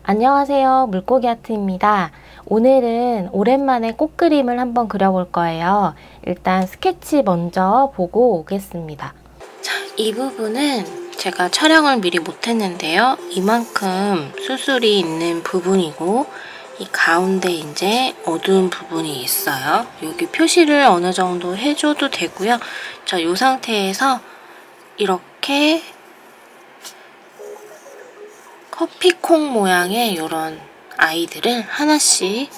안녕하세요. 물고기 아트입니다. 오늘은 오랜만에 꽃 그림을 한번 그려볼 거예요. 일단 스케치 먼저 보고 오겠습니다. 자, 이 부분은 제가 촬영을 미리 못했는데요. 이만큼 수술이 있는 부분이고 이 가운데 이제 어두운 부분이 있어요. 여기 표시를 어느 정도 해줘도 되고요. 자, 이 상태에서 이렇게 커피콩 모양의 이런 아이들을 하나씩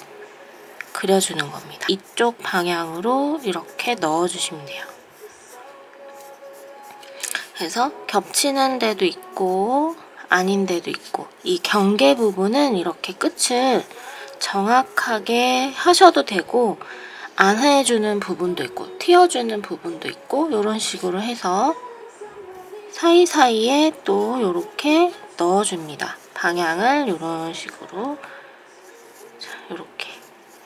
그려주는 겁니다. 이쪽 방향으로 이렇게 넣어주시면 돼요. 그래서 겹치는 데도 있고 아닌 데도 있고 이 경계 부분은 이렇게 끝을 정확하게 하셔도 되고 안 해주는 부분도 있고 튀어주는 부분도 있고 이런 식으로 해서 사이사이에 또 이렇게 넣어줍니다. 방향을 이런 식으로 이렇게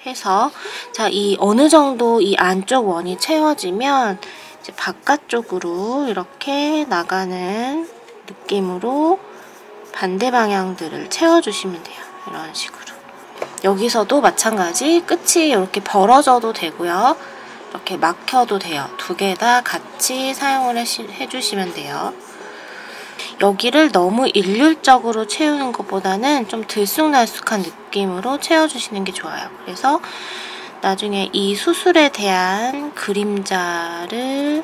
해서 자, 이 어느 정도 이 안쪽 원이 채워지면 이제 바깥쪽으로 이렇게 나가는 느낌으로 반대 방향들을 채워주시면 돼요. 이런 식으로. 여기서도 마찬가지 끝이 이렇게 벌어져도 되고요. 이렇게 막혀도 돼요. 두 개 다 같이 사용을 해주시면 돼요. 여기를 너무 일률적으로 채우는 것보다는 좀 들쑥날쑥한 느낌으로 채워주시는 게 좋아요. 그래서 나중에 이 수술에 대한 그림자를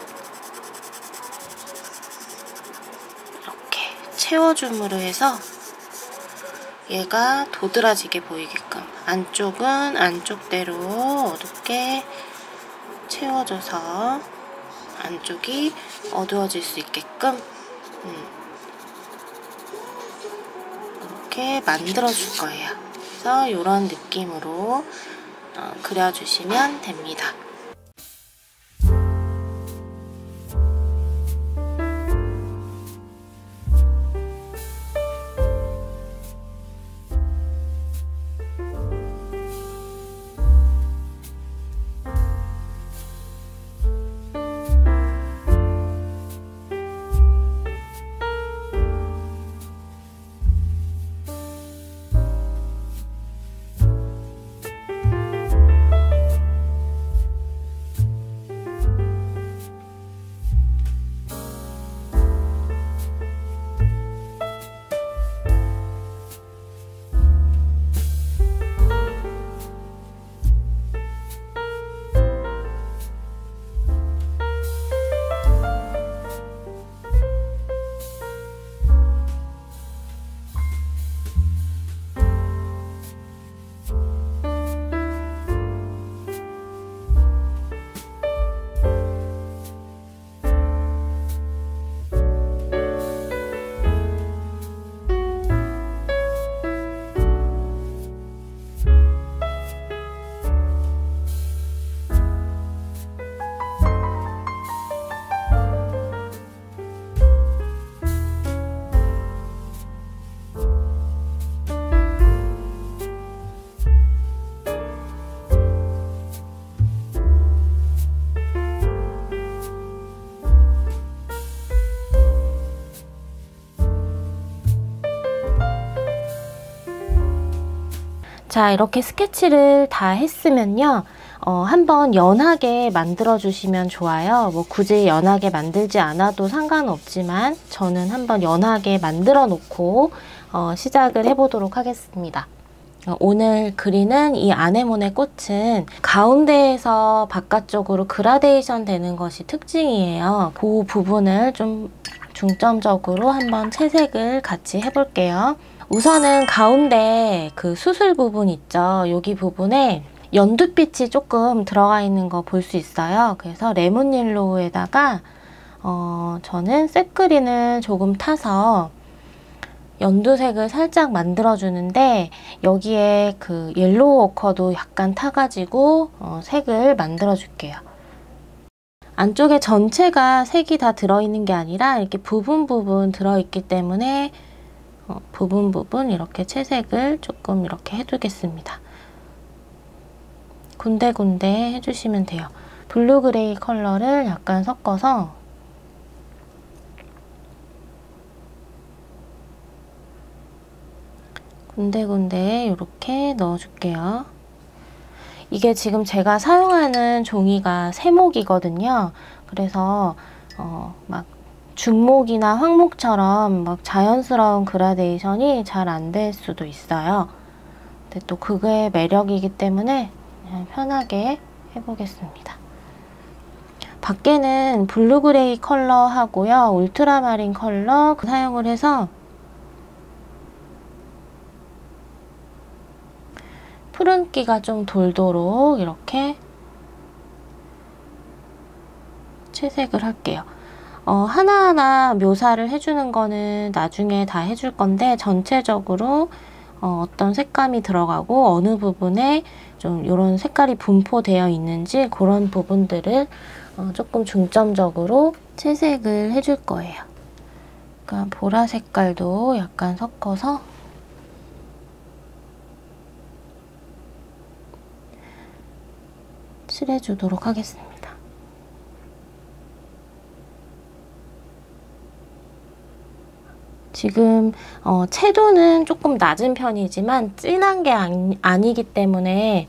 이렇게 채워줌으로 해서 얘가 도드라지게 보이게끔 안쪽은 안쪽대로 어둡게 채워줘서 안쪽이 어두워질 수 있게끔 이렇게 만들어줄 거예요. 그래서 이런 느낌으로 그려주시면 됩니다. 자, 이렇게 스케치를 다 했으면요. 한번 연하게 만들어 주시면 좋아요. 뭐 굳이 연하게 만들지 않아도 상관없지만 저는 한번 연하게 만들어 놓고 시작을 해보도록 하겠습니다. 오늘 그리는 이 아네모네 꽃은 가운데에서 바깥쪽으로 그라데이션 되는 것이 특징이에요. 그 부분을 좀 중점적으로 한번 채색을 같이 해볼게요. 우선은 가운데 그 수술 부분 있죠. 여기 부분에 연두빛이 조금 들어가 있는 거 볼 수 있어요. 그래서 레몬 옐로우에다가 저는 쇳그린을 조금 타서 연두색을 살짝 만들어 주는데 여기에 그 옐로우 오커도 약간 타가지고 색을 만들어 줄게요. 안쪽에 전체가 색이 다 들어있는 게 아니라 이렇게 부분 들어있기 때문에 부분 이렇게 채색을 조금 이렇게 해두겠습니다. 군데군데 해주시면 돼요. 블루 그레이 컬러를 약간 섞어서 군데군데 이렇게 넣어줄게요. 이게 지금 제가 사용하는 종이가 세목이거든요. 그래서 막 중목이나 황목처럼 막 자연스러운 그라데이션이 잘 안 될 수도 있어요. 근데 또 그게 매력이기 때문에 그냥 편하게 해보겠습니다. 밖에는 블루 그레이 컬러 하고요, 울트라마린 컬러 사용을 해서 푸른기가 좀 돌도록 이렇게 채색을 할게요. 하나하나 묘사를 해주는 거는 나중에 다 해줄 건데, 전체적으로 어떤 색감이 들어가고 어느 부분에 좀 이런 색깔이 분포되어 있는지 그런 부분들을 조금 중점적으로 채색을 해줄 거예요. 그러니까 보라 색깔도 약간 섞어서 칠해주도록 하겠습니다. 지금 채도는 조금 낮은 편이지만 진한 게 아니기 때문에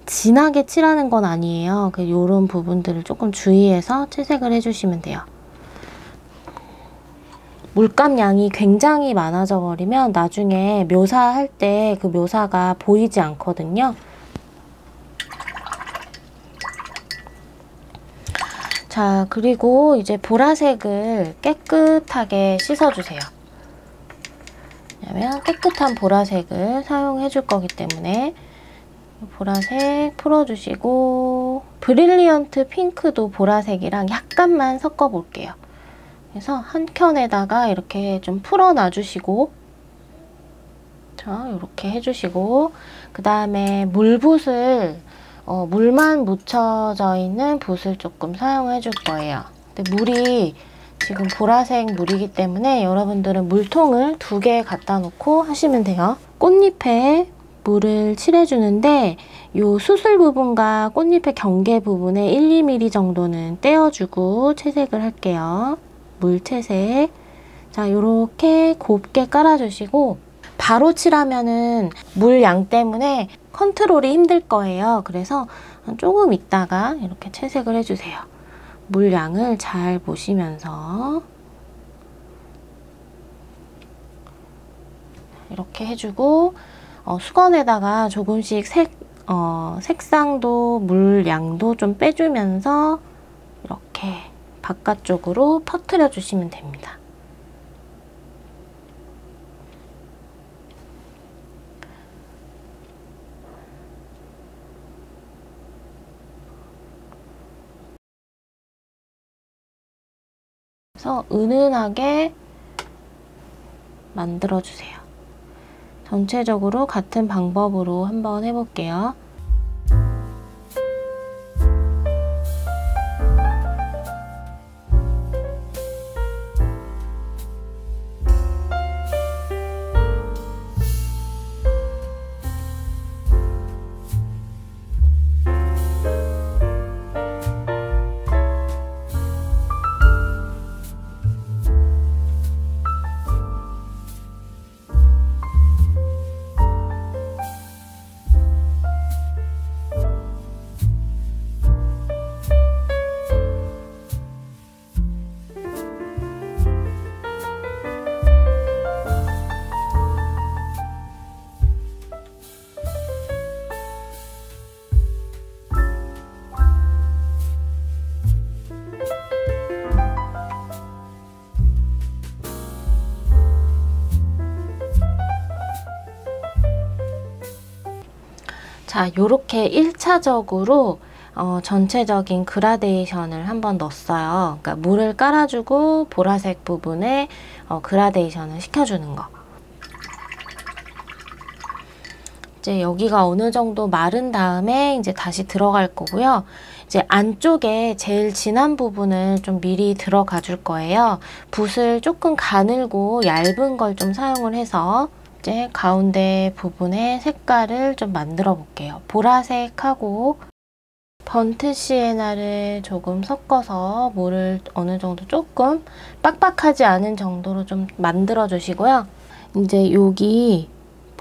진하게 칠하는 건 아니에요. 이런 부분들을 조금 주의해서 채색을 해주시면 돼요. 물감 양이 굉장히 많아져 버리면 나중에 묘사할 때 그 묘사가 보이지 않거든요. 자, 그리고 이제 보라색을 깨끗하게 씻어주세요. 왜냐면 깨끗한 보라색을 사용해 줄 거기 때문에 보라색 풀어주시고, 브릴리언트 핑크도 보라색이랑 약간만 섞어 볼게요. 그래서 한 켠에다가 이렇게 좀 풀어놔 주시고, 자, 이렇게 해주시고, 그 다음에 물붓을 물만 묻혀져 있는 붓을 조금 사용해 줄 거예요. 근데 물이 지금 보라색 물이기 때문에 여러분들은 물통을 2개 갖다 놓고 하시면 돼요. 꽃잎에 물을 칠해주는데 이 수술 부분과 꽃잎의 경계 부분에 1, 2mm 정도는 떼어주고 채색을 할게요. 물 채색. 자, 이렇게 곱게 깔아주시고, 바로 칠하면은 물 양 때문에 컨트롤이 힘들 거예요. 그래서 조금 있다가 이렇게 채색을 해주세요. 물량을 잘 보시면서 이렇게 해주고, 수건에다가 조금씩 색상도 물량도 좀 빼주면서 이렇게 바깥쪽으로 퍼뜨려 주시면 됩니다. 그래서 은은하게 만들어주세요. 전체적으로 같은 방법으로 한번 해볼게요. 자, 요렇게 1차적으로 전체적인 그라데이션을 한번 넣었어요. 그러니까 물을 깔아주고 보라색 부분에 그라데이션을 시켜주는 거. 이제 여기가 어느 정도 마른 다음에 이제 다시 들어갈 거고요. 이제 안쪽에 제일 진한 부분을 좀 미리 들어가 줄 거예요. 붓을 조금 가늘고 얇은 걸 좀 사용을 해서 이제 가운데 부분에 색깔을 좀 만들어 볼게요. 보라색하고 번트 시에나를 조금 섞어서 물을 어느 정도 조금 빡빡하지 않은 정도로 좀 만들어 주시고요. 이제 여기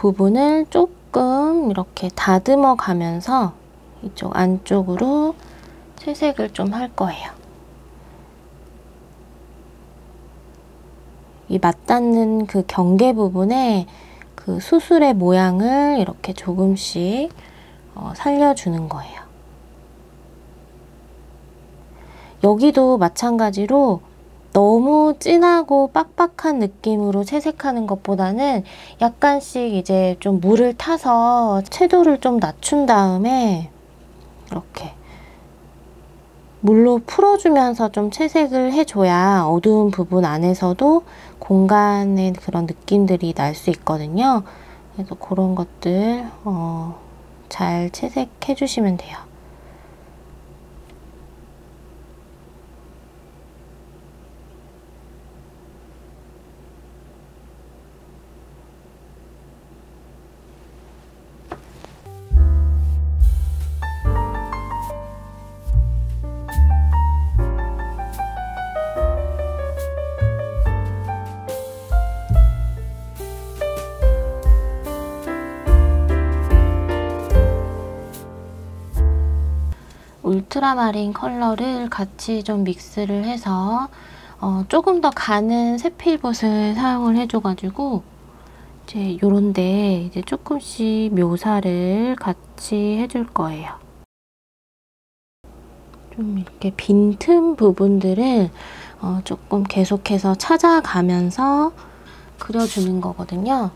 부분을 조금 이렇게 다듬어 가면서 이쪽 안쪽으로 채색을 좀 할 거예요. 이 맞닿는 그 경계 부분에 그 수술의 모양을 이렇게 조금씩 살려주는 거예요. 여기도 마찬가지로 너무 진하고 빡빡한 느낌으로 채색하는 것보다는 약간씩 이제 좀 물을 타서 채도를 좀 낮춘 다음에 이렇게 물로 풀어주면서 좀 채색을 해줘야 어두운 부분 안에서도 공간의 그런 느낌들이 날 수 있거든요. 그래서 그런 것들 잘 채색해 주시면 돼요. 울트라마린 컬러를 같이 좀 믹스를 해서 조금 더 가는 세필봇을 사용을 해줘가지고 이제 요런데 이제 조금씩 묘사를 같이 해줄 거예요. 좀 이렇게 빈틈 부분들을 조금 계속해서 찾아가면서 그려주는 거거든요.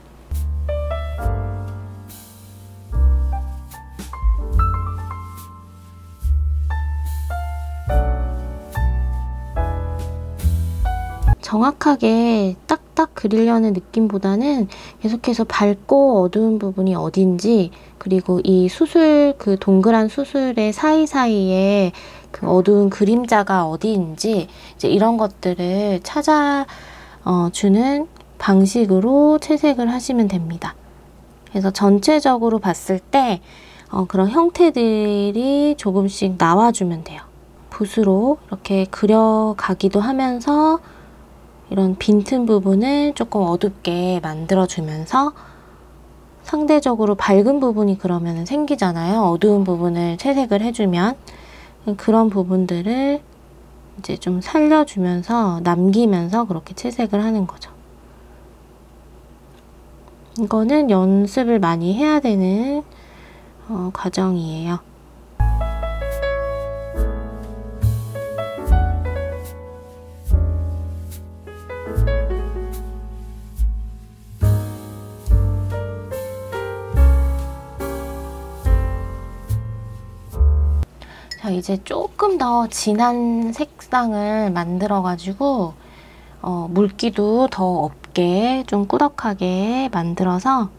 정확하게 딱딱 그리려는 느낌보다는 계속해서 밝고 어두운 부분이 어딘지, 그리고 이 수술, 그 동그란 수술의 사이사이에 그 어두운 그림자가 어디인지 이제 이런 것들을 찾아 주는 방식으로 채색을 하시면 됩니다. 그래서 전체적으로 봤을 때 그런 형태들이 조금씩 나와주면 돼요. 붓으로 이렇게 그려가기도 하면서 이런 빈틈 부분을 조금 어둡게 만들어주면서 상대적으로 밝은 부분이 그러면 생기잖아요. 어두운 부분을 채색을 해주면 그런 부분들을 이제 좀 살려주면서 남기면서 그렇게 채색을 하는 거죠. 이거는 연습을 많이 해야 되는 과정이에요. 자, 이제 조금 더 진한 색상을 만들어가지고 물기도 더 없게 좀 꾸덕하게 만들어서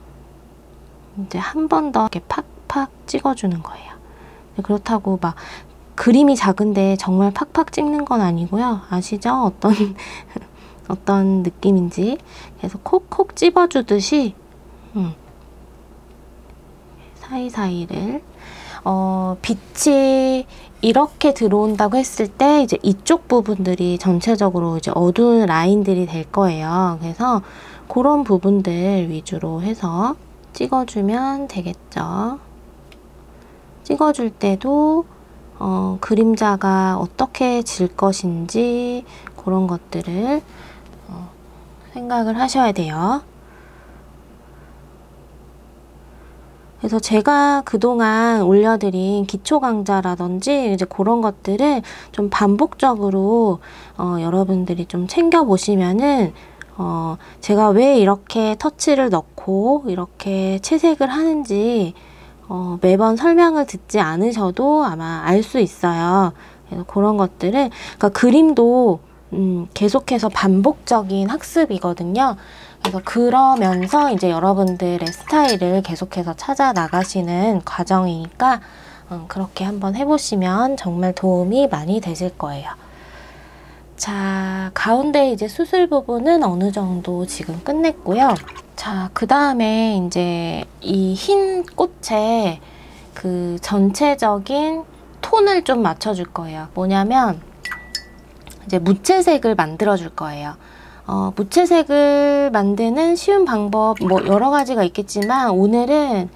이제 한 번 더 이렇게 팍팍 찍어주는 거예요. 그렇다고 막 그림이 작은데 정말 팍팍 찍는 건 아니고요. 아시죠? 어떤 느낌인지. 그래서 콕콕 찝어주듯이 사이사이를 빛이 이렇게 들어온다고 했을 때 이제 이쪽 부분들이 전체적으로 이제 어두운 라인들이 될 거예요. 그래서 그런 부분들 위주로 해서 찍어주면 되겠죠. 찍어줄 때도 그림자가 어떻게 질 것인지 그런 것들을 생각을 하셔야 돼요. 그래서 제가 그동안 올려드린 기초 강좌라든지 이제 그런 것들을 좀 반복적으로 여러분들이 좀 챙겨보시면은 제가 왜 이렇게 터치를 넣고 이렇게 채색을 하는지 매번 설명을 듣지 않으셔도 아마 알 수 있어요. 그래서 그런 것들을, 그러니까 그림도 계속해서 반복적인 학습이거든요. 그래서 그러면서 이제 여러분들의 스타일을 계속해서 찾아 나가시는 과정이니까 그렇게 한번 해보시면 정말 도움이 많이 되실 거예요. 자, 가운데 이제 수술 부분은 어느 정도 지금 끝냈고요. 자, 그 다음에 이제 이 흰 꽃에 그 전체적인 톤을 좀 맞춰줄 거예요. 뭐냐면 이제 무채색을 만들어 줄 거예요. 무채색을 만드는 쉬운 방법 뭐 여러 가지가 있겠지만 오늘은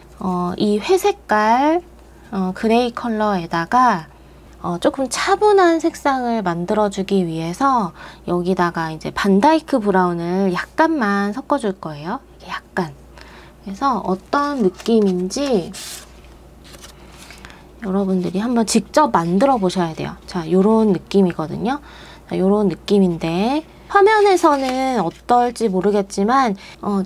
이 회색깔 그레이 컬러에다가 조금 차분한 색상을 만들어주기 위해서 여기다가 이제 반다이크 브라운을 약간만 섞어줄 거예요. 이게 약간. 그래서 어떤 느낌인지 여러분들이 한번 직접 만들어 보셔야 돼요. 자, 요런 느낌이거든요. 자, 요런 느낌인데 화면에서는 어떨지 모르겠지만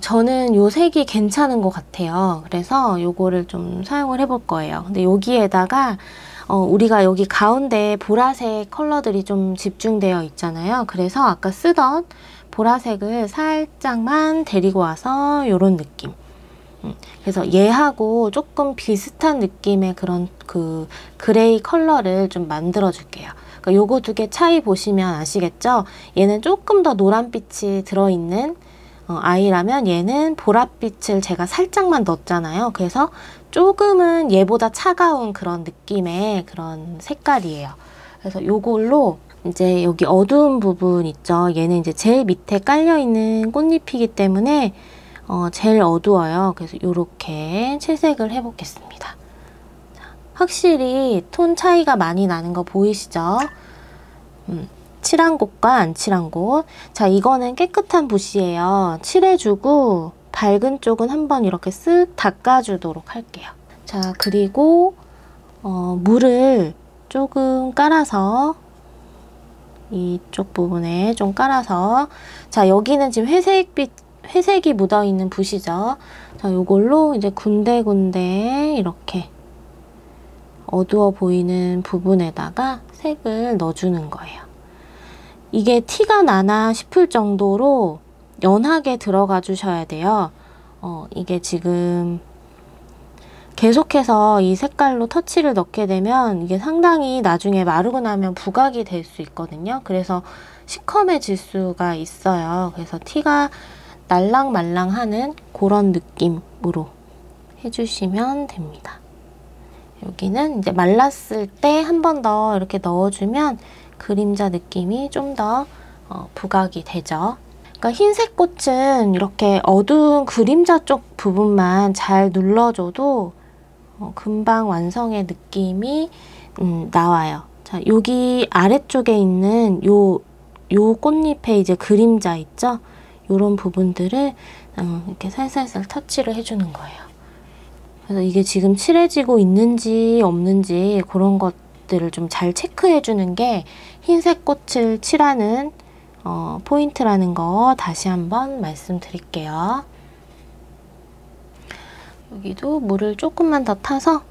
저는 요 색이 괜찮은 것 같아요. 그래서 요거를 좀 사용을 해볼 거예요. 근데 여기에다가 우리가 여기 가운데 보라색 컬러들이 좀 집중되어 있잖아요. 그래서 아까 쓰던 보라색을 살짝만 데리고 와서 요런 느낌. 그래서 얘하고 조금 비슷한 느낌의 그런 그 그레이 컬러를 좀 만들어 줄게요. 그러니까 요거 두 개 차이 보시면 아시겠죠? 얘는 조금 더 노란빛이 들어있는 아이라면 얘는 보랏빛을 제가 살짝만 넣었잖아요. 그래서 조금은 얘보다 차가운 그런 느낌의 그런 색깔이에요. 그래서 요걸로 이제 여기 어두운 부분 있죠? 얘는 이제 제일 밑에 깔려있는 꽃잎이기 때문에 제일 어두워요. 그래서 이렇게 채색을 해보겠습니다. 자, 확실히 톤 차이가 많이 나는 거 보이시죠? 칠한 곳과 안 칠한 곳. 자, 이거는 깨끗한 붓이에요. 칠해주고 밝은 쪽은 한번 이렇게 쓱 닦아주도록 할게요. 자, 그리고 물을 조금 깔아서 이쪽 부분에 좀 깔아서 자, 여기는 지금 회색이 묻어있는 붓이죠. 자, 요걸로 이제 군데군데 이렇게 어두워 보이는 부분에다가 색을 넣어주는 거예요. 이게 티가 나나 싶을 정도로 연하게 들어가 주셔야 돼요. 이게 지금 계속해서 이 색깔로 터치를 넣게 되면 이게 상당히 나중에 마르고 나면 부각이 될 수 있거든요. 그래서 시커매질 수가 있어요. 그래서 티가 날랑말랑하는 그런 느낌으로 해주시면 됩니다. 여기는 이제 말랐을 때 한 번 더 이렇게 넣어주면 그림자 느낌이 좀 더 부각이 되죠. 그러니까 흰색 꽃은 이렇게 어두운 그림자 쪽 부분만 잘 눌러줘도 금방 완성의 느낌이 나와요. 자, 여기 아래쪽에 있는 요 꽃잎에 이제 그림자 있죠? 요런 부분들을 이렇게 살살살 터치를 해주는 거예요. 그래서 이게 지금 칠해지고 있는지 없는지 그런 것들을 좀 잘 체크해주는 게 흰색 꽃을 칠하는 포인트라는 거 다시 한번 말씀드릴게요. 여기도 물을 조금만 더 타서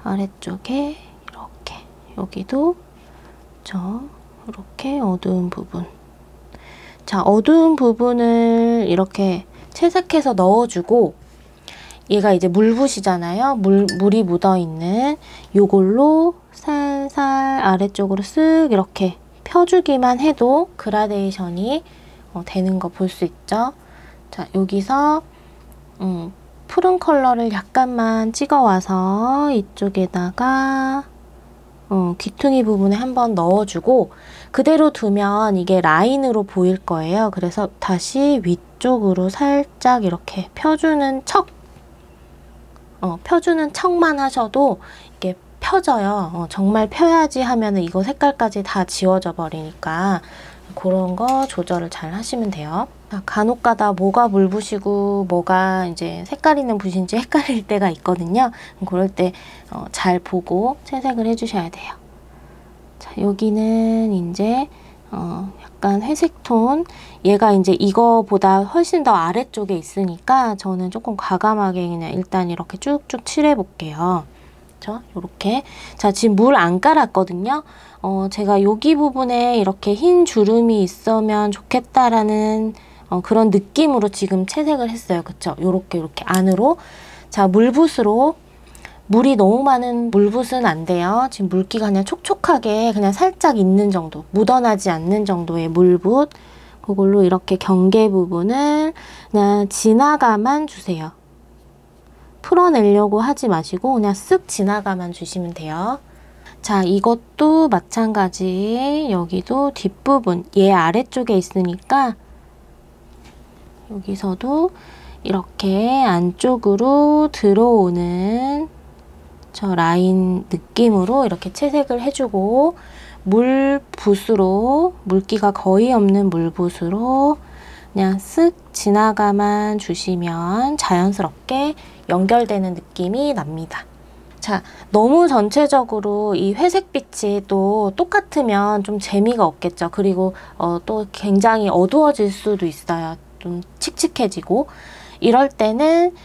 아래쪽에 이렇게 여기도 이렇게 어두운 부분 자, 어두운 부분을 이렇게 채색해서 넣어주고 얘가 이제 물붓이잖아요. 물이 묻어있는 요걸로 살살 아래쪽으로 쓱 이렇게 펴주기만 해도 그라데이션이 되는 거 볼 수 있죠. 자, 여기서 푸른 컬러를 약간만 찍어와서 이쪽에다가 귀퉁이 부분에 한번 넣어주고 그대로 두면 이게 라인으로 보일 거예요. 그래서 다시 위쪽으로 살짝 이렇게 펴주는 척만 하셔도 이게 펴져요. 정말 펴야지 하면은 이거 색깔까지 다 지워져 버리니까 그런 거 조절을 잘 하시면 돼요. 간혹가다 뭐가 물붓이고 뭐가 이제 색깔 있는 붓인지 헷갈릴 때가 있거든요. 그럴 때 잘 보고 채색을 해주셔야 돼요. 자, 여기는 이제 약간 회색 톤. 얘가 이제 이거보다 훨씬 더 아래쪽에 있으니까 저는 조금 과감하게 그냥 일단 이렇게 쭉쭉 칠해 볼게요. 그렇죠? 요렇게. 자, 지금 물 안 깔았거든요. 제가 여기 부분에 이렇게 흰 주름이 있으면 좋겠다라는 그런 느낌으로 지금 채색을 했어요. 그쵸? 요렇게 안으로. 자, 물붓으로. 물이 너무 많은 물붓은 안 돼요. 지금 물기가 그냥 촉촉하게 그냥 살짝 있는 정도, 묻어나지 않는 정도의 물붓. 그걸로 이렇게 경계 부분을 그냥 지나가만 주세요. 풀어내려고 하지 마시고 그냥 쓱 지나가만 주시면 돼요. 자, 이것도 마찬가지. 여기도 뒷부분, 얘 아래쪽에 있으니까 여기서도 이렇게 안쪽으로 들어오는 저 라인 느낌으로 이렇게 채색을 해주고, 물붓으로, 물기가 거의 없는 물붓으로 그냥 쓱 지나가만 주시면 자연스럽게 연결되는 느낌이 납니다. 자, 너무 전체적으로 이 회색빛이 또 똑같으면 좀 재미가 없겠죠. 그리고 또 굉장히 어두워질 수도 있어요. 좀 칙칙해지고. 이럴 때는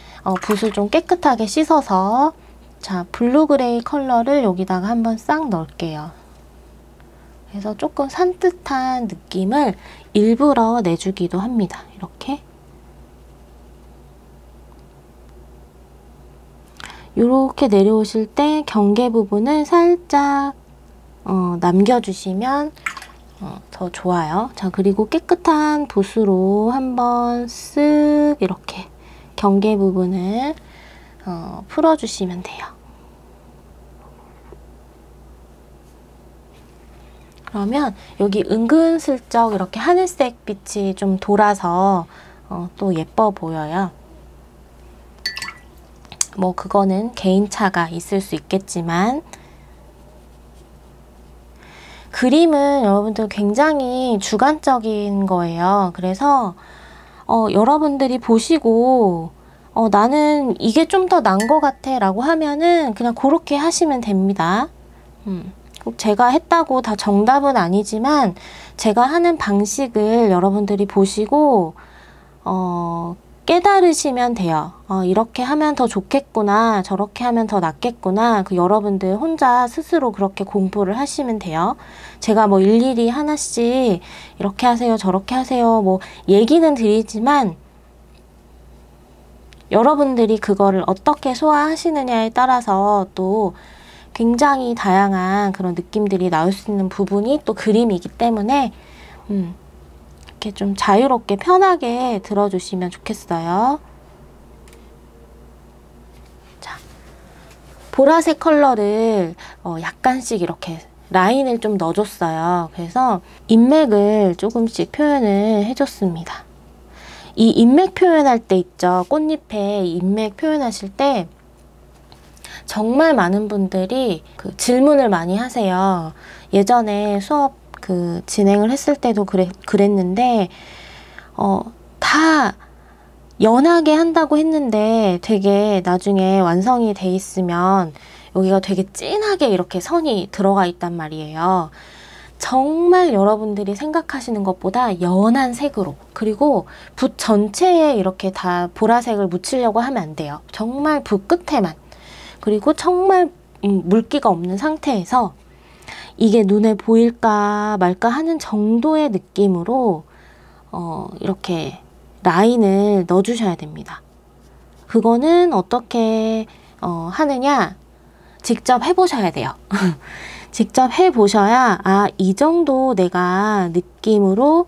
붓을 좀 깨끗하게 씻어서, 자, 블루 그레이 컬러를 여기다가 한번 싹 넣을게요. 그래서 조금 산뜻한 느낌을 일부러 내주기도 합니다. 이렇게. 이렇게 내려오실 때 경계 부분을 살짝 남겨주시면 더 좋아요. 자, 그리고 깨끗한 붓으로 한번 쓱 이렇게 경계 부분을 풀어주시면 돼요. 그러면 여기 은근슬쩍 이렇게 하늘색 빛이 좀 돌아서 또 예뻐 보여요. 뭐 그거는 개인차가 있을 수 있겠지만, 그림은 여러분들 굉장히 주관적인 거예요. 그래서 여러분들이 보시고 나는 이게 좀 더 나은 것 같아 라고 하면은 그냥 그렇게 하시면 됩니다. 꼭 제가 했다고 다 정답은 아니지만 제가 하는 방식을 여러분들이 보시고 깨달으시면 돼요. 이렇게 하면 더 좋겠구나, 저렇게 하면 더 낫겠구나. 여러분들 혼자 스스로 그렇게 공부를 하시면 돼요. 제가 뭐 일일이 하나씩 이렇게 하세요, 저렇게 하세요, 뭐 얘기는 드리지만 여러분들이 그거를 어떻게 소화하시느냐에 따라서 또 굉장히 다양한 그런 느낌들이 나올 수 있는 부분이 또 그림이기 때문에 이렇게 좀 자유롭게 편하게 들어주시면 좋겠어요. 자, 보라색 컬러를 약간씩 이렇게 라인을 좀 넣어줬어요. 그래서 인맥을 조금씩 표현을 해줬습니다. 이 인맥 표현할 때 있죠. 꽃잎에 인맥 표현하실 때 정말 많은 분들이 질문을 많이 하세요. 예전에 수업 진행을 했을 때도 그랬는데 다 연하게 한다고 했는데 되게 나중에 완성이 돼 있으면 여기가 되게 진하게 이렇게 선이 들어가 있단 말이에요. 정말 여러분들이 생각하시는 것보다 연한 색으로, 그리고 붓 전체에 이렇게 다 보라색을 묻히려고 하면 안 돼요. 정말 붓 끝에만. 그리고 정말 물기가 없는 상태에서 이게 눈에 보일까 말까 하는 정도의 느낌으로 이렇게 라인을 넣어주셔야 됩니다. 그거는 어떻게 하느냐? 직접 해보셔야 돼요. 직접 해보셔야 이 정도 내가 느낌으로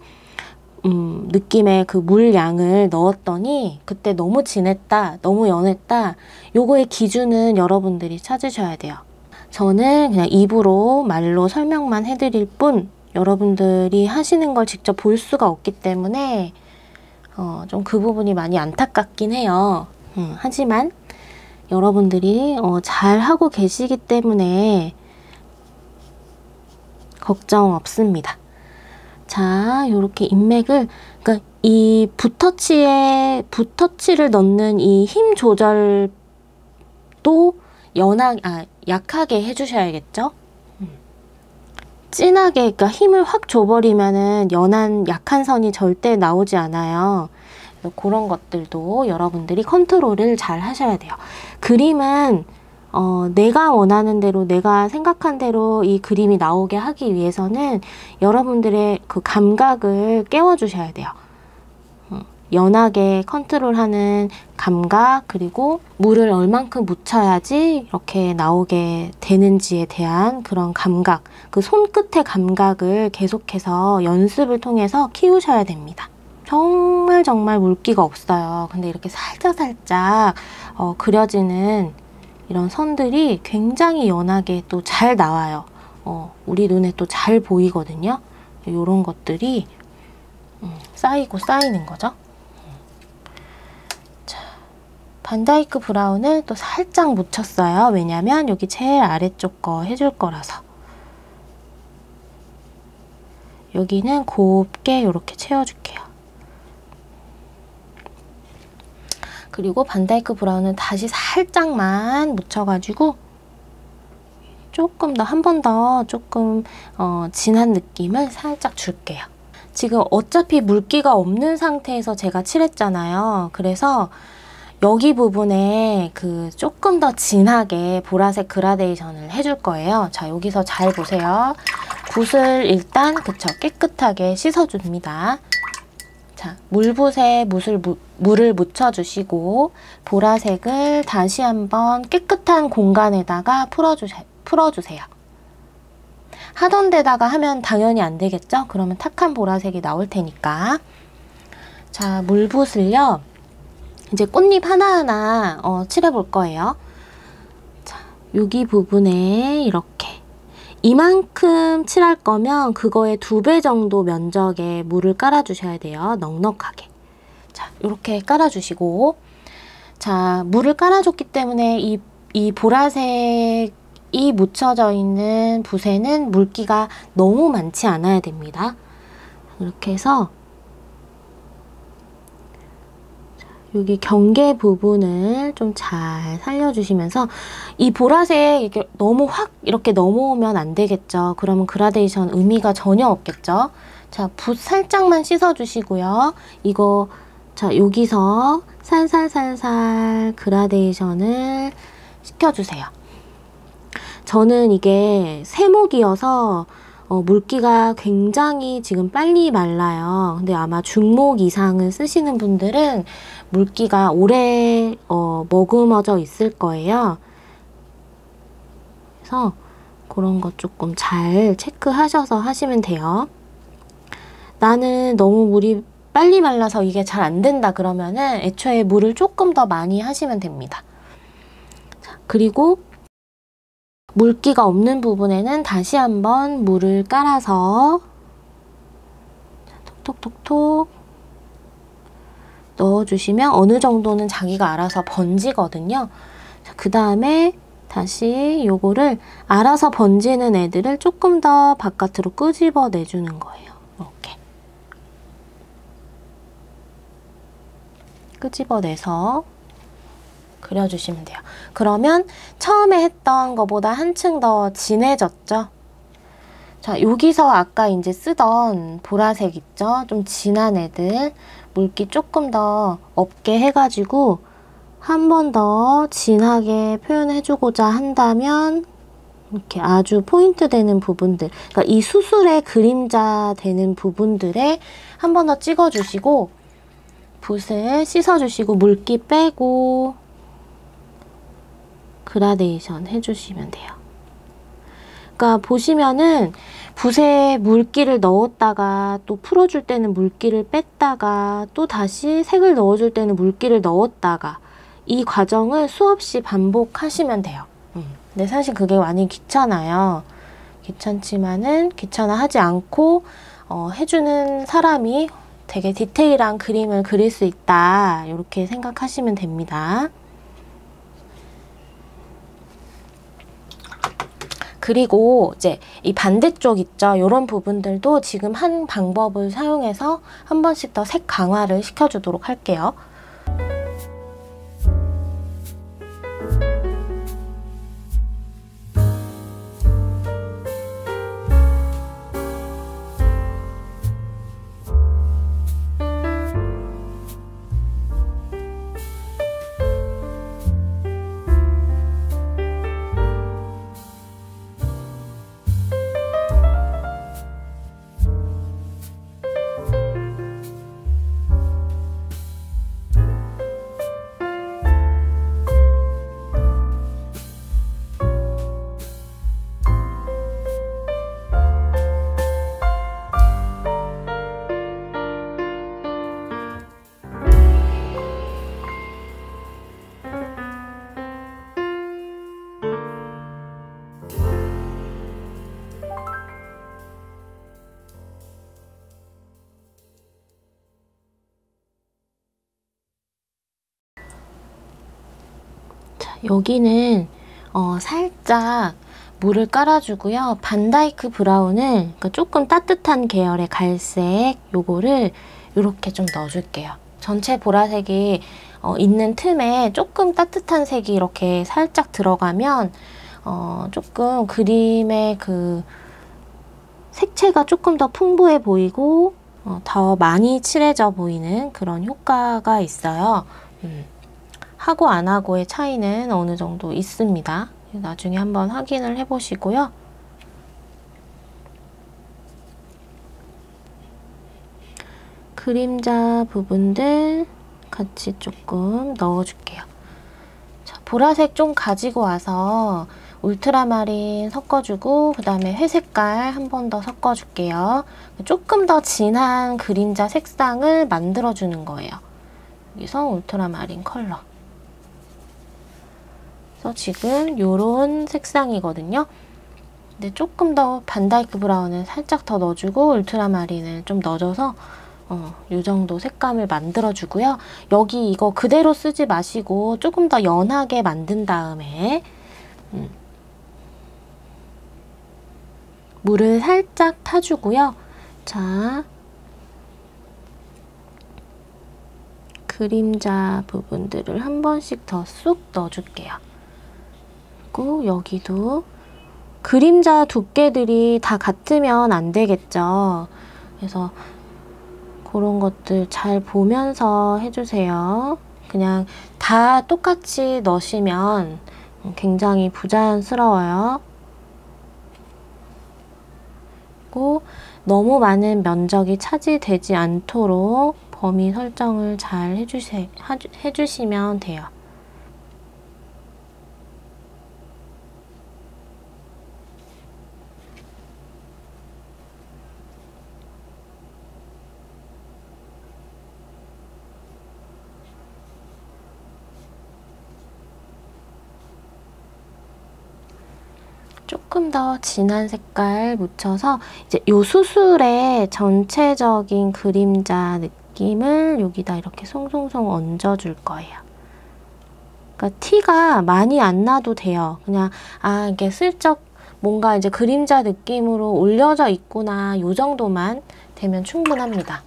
느낌의 그 물량을 넣었더니 그때 너무 진했다, 너무 연했다, 요거의 기준은 여러분들이 찾으셔야 돼요. 저는 그냥 입으로 말로 설명만 해드릴 뿐 여러분들이 하시는 걸 직접 볼 수가 없기 때문에 좀 그 부분이 많이 안타깝긴 해요. 하지만 여러분들이 잘 하고 계시기 때문에 걱정 없습니다. 자, 요렇게 인맥을, 그러니까 이 붓터치를 넣는 이 힘 조절도 약하게 해주셔야겠죠? 진하게, 그러니까 힘을 확 줘버리면은 연한 약한 선이 절대 나오지 않아요. 그런 것들도 여러분들이 컨트롤을 잘 하셔야 돼요. 그림은 내가 원하는 대로, 내가 생각한 대로 이 그림이 나오게 하기 위해서는 여러분들의 그 감각을 깨워주셔야 돼요. 연하게 컨트롤하는 감각, 그리고 물을 얼만큼 묻혀야지 이렇게 나오게 되는지에 대한 그런 감각, 그 손끝의 감각을 계속해서 연습을 통해서 키우셔야 됩니다. 정말 정말 물기가 없어요. 근데 이렇게 살짝살짝 그려지는 이런 선들이 굉장히 연하게 또 잘 나와요. 우리 눈에 또 잘 보이거든요. 이런 것들이 쌓이고 쌓이는 거죠. 반다이크 브라운을 또 살짝 묻혔어요. 왜냐면 여기 제일 아래쪽 거 해줄 거라서. 여기는 곱게 이렇게 채워줄게요. 그리고 반다이크 브라운은 다시 살짝만 묻혀가지고 조금 더, 한 번 더 조금 진한 느낌을 살짝 줄게요. 지금 어차피 물기가 없는 상태에서 제가 칠했잖아요. 그래서 여기 부분에 그 조금 더 진하게 보라색 그라데이션을 해줄 거예요. 자, 여기서 잘 보세요. 붓을 일단 깨끗하게 씻어줍니다. 자, 물붓에 물을 묻혀주시고 보라색을 다시 한번 깨끗한 공간에다가 풀어주세요. 하던 데다가 하면 당연히 안 되겠죠? 그러면 탁한 보라색이 나올 테니까. 자, 물붓을요. 이제 꽃잎 하나하나 칠해볼 거예요. 자, 여기 부분에 이렇게 이만큼 칠할 거면 그거의 2배 정도 면적의 물을 깔아주셔야 돼요. 넉넉하게. 자, 이렇게 깔아주시고, 자, 물을 깔아줬기 때문에 이 보라색이 묻혀져 있는 붓에는 물기가 너무 많지 않아야 됩니다. 이렇게 해서 여기 경계 부분을 좀 잘 살려주시면서 이 보라색 이렇게 너무 확 이렇게 넘어오면 안 되겠죠. 그러면 그라데이션 의미가 전혀 없겠죠. 자, 붓 살짝만 씻어주시고요. 이거 자, 여기서 살살살살 그라데이션을 시켜주세요. 저는 이게 세목이어서 물기가 굉장히 지금 빨리 말라요. 근데 아마 중목 이상을 쓰시는 분들은 물기가 오래 머금어져 있을 거예요. 그래서 그런 거 조금 잘 체크하셔서 하시면 돼요. 나는 너무 물이 빨리 말라서 이게 잘 안 된다 그러면은 애초에 물을 조금 더 많이 하시면 됩니다. 자, 그리고 물기가 없는 부분에는 다시 한번 물을 깔아서 톡톡톡톡 넣어주시면 어느 정도는 자기가 알아서 번지거든요. 그 다음에 다시 요거를 알아서 번지는 애들을 조금 더 바깥으로 끄집어 내주는 거예요. 이렇게 끄집어내서 그려주시면 돼요. 그러면 처음에 했던 거보다 한층 더 진해졌죠? 자, 여기서 아까 이제 쓰던 보라색 있죠? 좀 진한 애들 물기 조금 더 없게 해가지고 한 번 더 진하게 표현해주고자 한다면 이렇게 아주 포인트 되는 부분들, 그러니까 이 수술의 그림자 되는 부분들에 한 번 더 찍어주시고 붓을 씻어주시고 물기 빼고 그라데이션 해주시면 돼요. 그러니까 보시면은 붓에 물기를 넣었다가 또 풀어줄 때는 물기를 뺐다가 또 다시 색을 넣어줄 때는 물기를 넣었다가 이 과정을 수없이 반복하시면 돼요. 근데 사실 그게 많이 귀찮아요. 귀찮지만은 귀찮아하지 않고 해주는 사람이 되게 디테일한 그림을 그릴 수 있다. 이렇게 생각하시면 됩니다. 그리고 이제 이 반대쪽 있죠? 이런 부분들도 지금 한 방법을 사용해서 한 번씩 더 색 강화를 시켜주도록 할게요. 여기는 살짝 물을 깔아주고요. 반다이크 브라운을 그러니까 조금 따뜻한 계열의 갈색 요거를 이렇게 좀 넣어줄게요. 전체 보라색이 있는 틈에 조금 따뜻한 색이 이렇게 살짝 들어가면 조금 그림의 그 색채가 조금 더 풍부해 보이고 더 많이 칠해져 보이는 그런 효과가 있어요. 하고 안 하고의 차이는 어느 정도 있습니다. 나중에 한번 확인을 해보시고요. 그림자 부분들 같이 조금 넣어줄게요. 자, 보라색 좀 가지고 와서 울트라마린 섞어주고 그 다음에 회색깔 한 번 더 섞어줄게요. 조금 더 진한 그림자 색상을 만들어주는 거예요. 여기서 울트라마린 컬러. 그래서 지금 요런 색상이거든요. 근데 조금 더 반다이크 브라운을 살짝 더 넣어주고 울트라마린을 좀 넣어줘서 요 정도 색감을 만들어주고요. 여기 이거 그대로 쓰지 마시고 조금 더 연하게 만든 다음에 물을 살짝 타주고요. 자, 그림자 부분들을 한 번씩 더 쑥 넣어줄게요. 그리고 여기도 그림자 두께들이 다 같으면 안 되겠죠. 그래서 그런 것들 잘 보면서 해주세요. 그냥 다 똑같이 넣으시면 굉장히 부자연스러워요. 그리고 너무 많은 면적이 차지되지 않도록 범위 설정을 잘 해주시면 돼요. 조금 더 진한 색깔 묻혀서 이제 요 수술의 전체적인 그림자 느낌을 여기다 이렇게 송송송 얹어줄 거예요. 그러니까 티가 많이 안 나도 돼요. 그냥 이게 슬쩍 뭔가 이제 그림자 느낌으로 올려져 있구나 요 정도만 되면 충분합니다.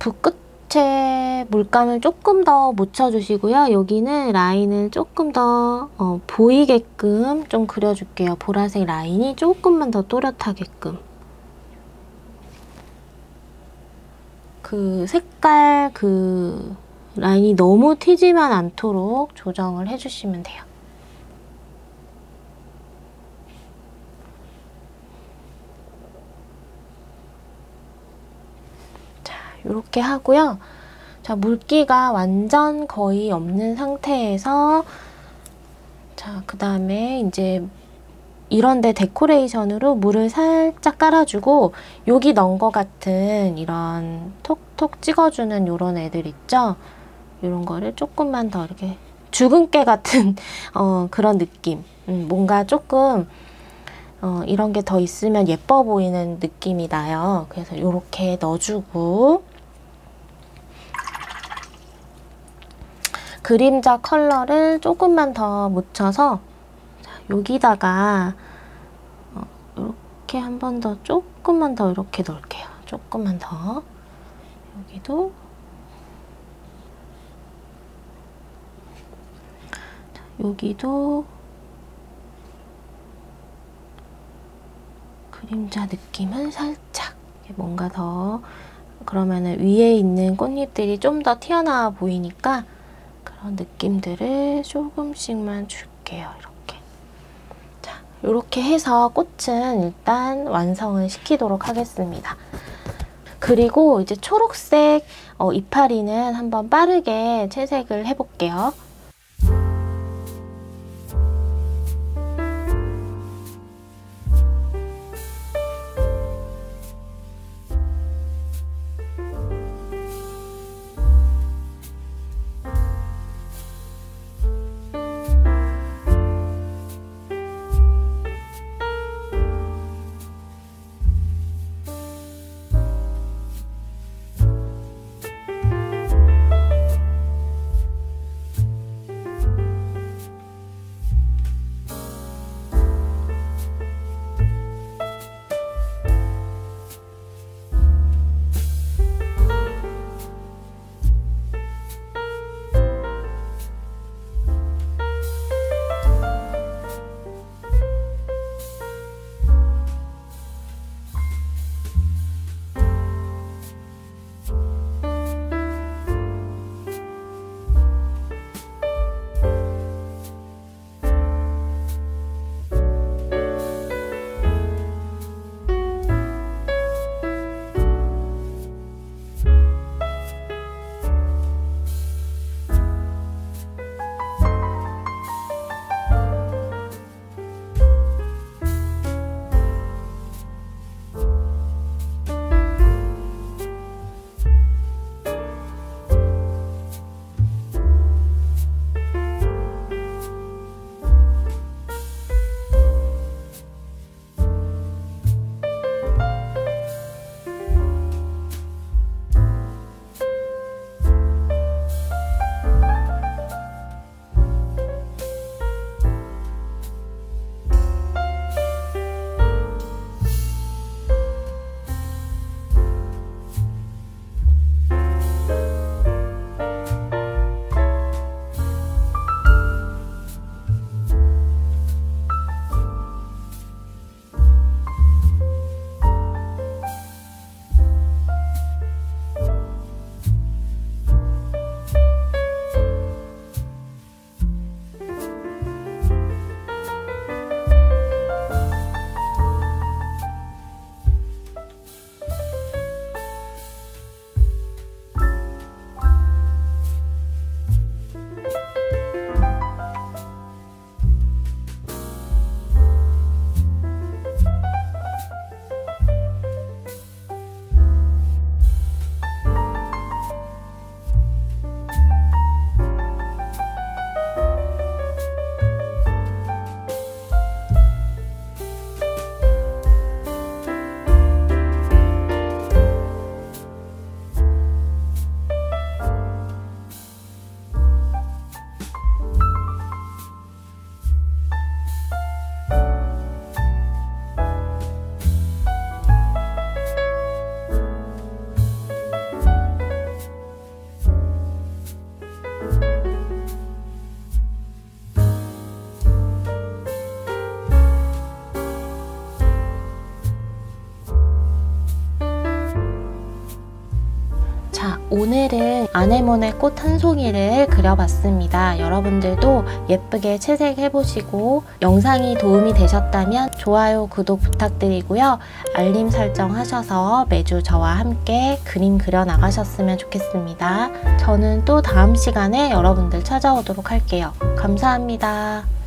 붓끝에 물감을 조금 더 묻혀주시고요. 여기는 라인을 조금 더 보이게끔 좀 그려줄게요. 보라색 라인이 조금만 더 또렷하게끔. 그 색깔 그 라인이 너무 튀지만 않도록 조정을 해주시면 돼요. 이렇게 하고요. 자, 물기가 완전 거의 없는 상태에서 자, 그 다음에 이제 이런데 데코레이션으로 물을 살짝 깔아주고 여기 넣은 것 같은 이런 톡톡 찍어주는 이런 애들 있죠? 이런 거를 조금만 더 이렇게 죽은 깨 같은 그런 느낌. 뭔가 조금 이런 게 더 있으면 예뻐 보이는 느낌이 나요. 그래서 이렇게 넣어주고 그림자 컬러를 조금만 더 묻혀서 여기다가 이렇게 한 번 더 조금만 더 이렇게 넣을게요. 조금만 더. 여기도 여기도 그림자 느낌은 살짝 뭔가 더 그러면은 위에 있는 꽃잎들이 좀 더 튀어나와 보이니까 그런 느낌들을 조금씩만 줄게요. 이렇게. 자, 이렇게 해서 꽃은 일단 완성을 시키도록 하겠습니다. 그리고 이제 초록색 이파리는 한번 빠르게 채색을 해볼게요. 오늘은 아네모네 꽃 한 송이를 그려봤습니다. 여러분들도 예쁘게 채색해보시고 영상이 도움이 되셨다면 좋아요, 구독 부탁드리고요. 알림 설정 하셔서 매주 저와 함께 그림 그려 나가셨으면 좋겠습니다. 저는 또 다음 시간에 여러분들 찾아오도록 할게요. 감사합니다.